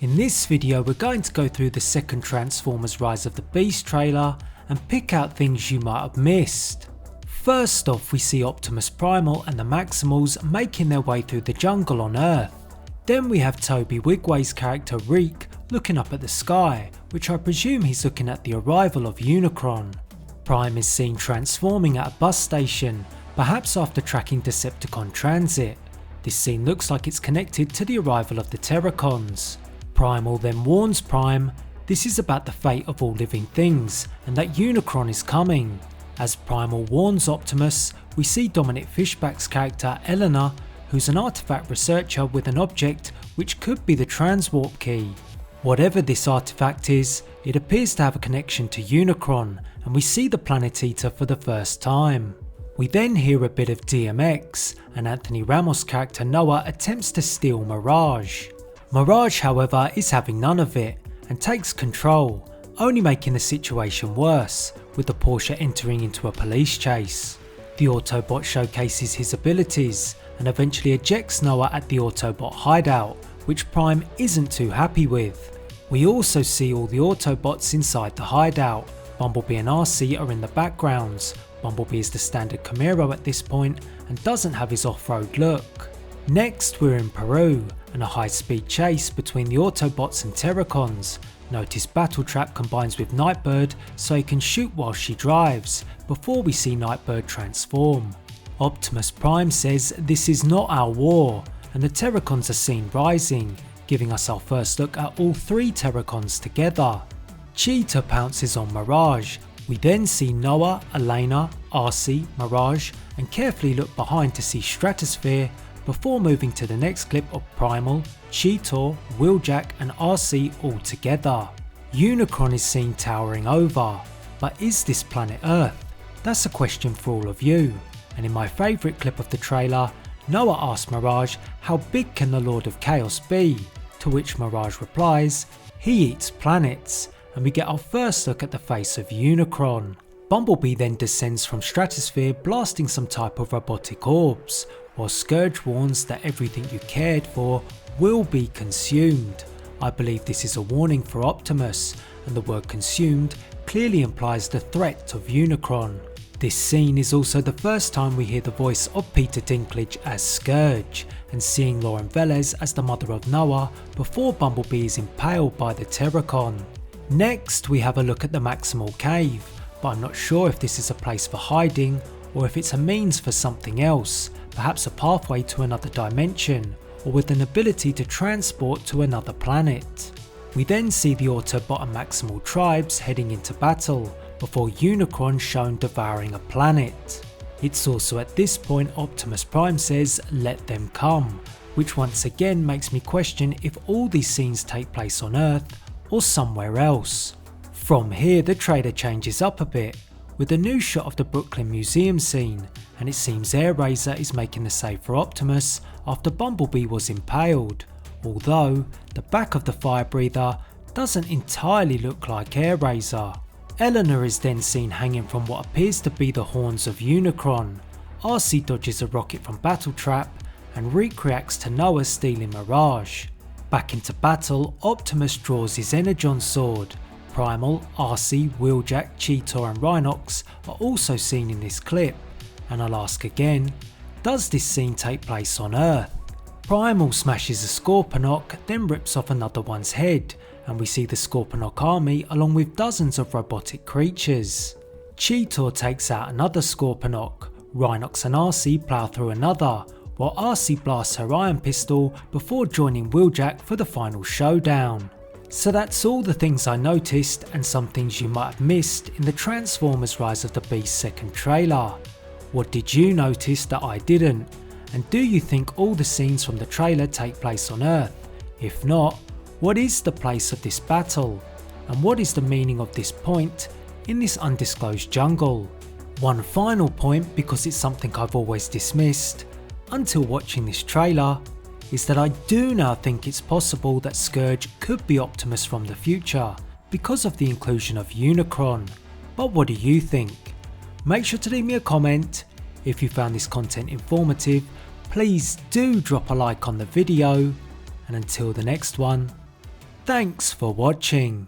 In this video we're going to go through the second Transformers Rise of the Beast trailer and pick out things you might have missed. First off, we see Optimus Primal and the Maximals making their way through the jungle on Earth. Then we have Toby Wigway's character Reek looking up at the sky, which I presume he's looking at the arrival of Unicron. Prime is seen transforming at a bus station, perhaps after tracking Decepticon transit. This scene looks like it's connected to the arrival of the Terrorcons. Primal then warns Prime this is about the fate of all living things and that Unicron is coming. As Primal warns Optimus, we see Dominic Fishback's character Eleanor, who's an artifact researcher with an object which could be the transwarp key. Whatever this artifact is, it appears to have a connection to Unicron, and we see the Planet Eater for the first time. We then hear a bit of DMX, and Anthony Ramos' character Noah attempts to steal Mirage. Mirage, however, is having none of it and takes control, only making the situation worse, with the Porsche entering into a police chase. The Autobot showcases his abilities and eventually ejects Noah at the Autobot hideout, which Prime isn't too happy with. We also see all the Autobots inside the hideout. Bumblebee and RC are in the backgrounds. Bumblebee is the standard Camaro at this point and doesn't have his off-road look. Next we're in Peru and a high-speed chase between the Autobots and Terrorcons. Notice Battletrap combines with Nightbird so he can shoot while she drives, before we see Nightbird transform. Optimus Prime says this is not our war, and the Terrorcons are seen rising, giving us our first look at all three Terrorcons together. Cheetah pounces on Mirage. We then see Noah, Elena, RC, Mirage, and carefully look behind to see Stratosphere, before moving to the next clip of Primal, Cheetor, Wheeljack and RC all together. Unicron is seen towering over, but is this planet Earth? That's a question for all of you, and in my favourite clip of the trailer, Noah asks Mirage how big can the Lord of Chaos be, to which Mirage replies, he eats planets, and we get our first look at the face of Unicron. Bumblebee then descends from Stratosphere blasting some type of robotic orbs, while Scourge warns that everything you cared for will be consumed. I believe this is a warning for Optimus, and the word consumed clearly implies the threat of Unicron. This scene is also the first time we hear the voice of Peter Dinklage as Scourge, and seeing Lauren Velez as the mother of Noah before Bumblebee is impaled by the Terrorcon. Next we have a look at the Maximal cave, but I'm not sure if this is a place for hiding or if it's a means for something else, perhaps a pathway to another dimension, or with an ability to transport to another planet. We then see the Autobot and Maximal tribes heading into battle, before Unicron shown devouring a planet. It's also at this point Optimus Prime says, let them come, which once again makes me question if all these scenes take place on Earth or somewhere else. From here the trailer changes up a bit, with a new shot of the Brooklyn Museum scene, and it seems Airazor is making the save for Optimus after Bumblebee was impaled, although the back of the fire breather doesn't entirely look like Airazor. Eleanor is then seen hanging from what appears to be the horns of Unicron. RC dodges a rocket from Battletrap, and Reek reacts to Noah stealing Mirage. Back into battle, Optimus draws his Energon sword. Primal, RC, Wheeljack, Cheetor and Rhinox are also seen in this clip, and I'll ask again, does this scene take place on Earth? Primal smashes a Scorponok, then rips off another one's head, and we see the Scorponok army along with dozens of robotic creatures. Cheetor takes out another Scorponok, Rhinox and RC plough through another, while RC blasts her ion pistol before joining Wheeljack for the final showdown. So that's all the things I noticed and some things you might have missed in the Transformers Rise of the Beast second trailer. What did you notice that I didn't? And do you think all the scenes from the trailer take place on Earth? If not, what is the place of this battle? And what is the meaning of this point in this undisclosed jungle? One final point, because it's something I've always dismissed until watching this trailer, is that I do now think it's possible that Scourge could be Optimus from the future because of the inclusion of Unicron. But what do you think? Make sure to leave me a comment. If you found this content informative, please do drop a like on the video, and until the next one, Thanks for watching.